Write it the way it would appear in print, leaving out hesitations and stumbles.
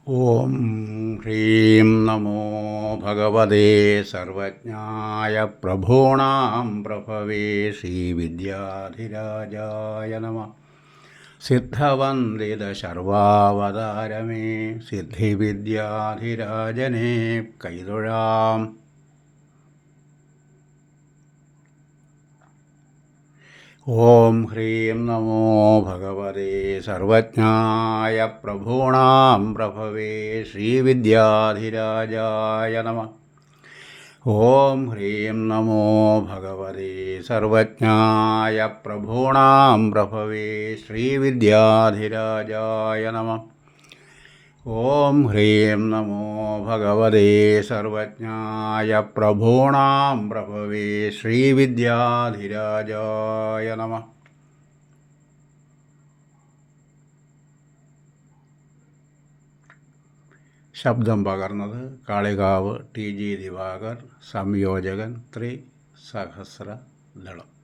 ഓം ഹ്രീം നമോ ഭഗവതേ സർവജ്ഞായ പ്രഭൂണാം പ്രഭവേ ശ്രീവിദ്യാധിരാജായ നമഃ. സിദ്ധവന്ദിത സർവാവതാരമേ സിദ്ധിവിദ്യാധിരാജനേ കൈതൊഴാം. ഓം ഹ്രീം നമോ ഭഗവതേ സർവജ്ഞായ പ്രഭൂണാം പ്രഭവേ ശ്രീവിദ്യാധിരാജായ നമഃ. ഓം ഹ്രീം നമോ ഭഗവതേ സർവജ്ഞായ പ്രഭൂണാം പ്രഭവേ ശ്രീവിദ്യാധിരാജായ നമഃ. ഓം ഹ്രീം നമോ ഭഗവതേ സർവജ്ഞായ പ്രഭൂണാം പ്രഭവേ ശ്രീവിദ്യാധിരാജായ നമഃ. ശബ്ദം പകർന്നത് കാളികാവ് ടി ജി ദിവാകർ, സംയോജകൻ ത്രിസഹസ്രദളം.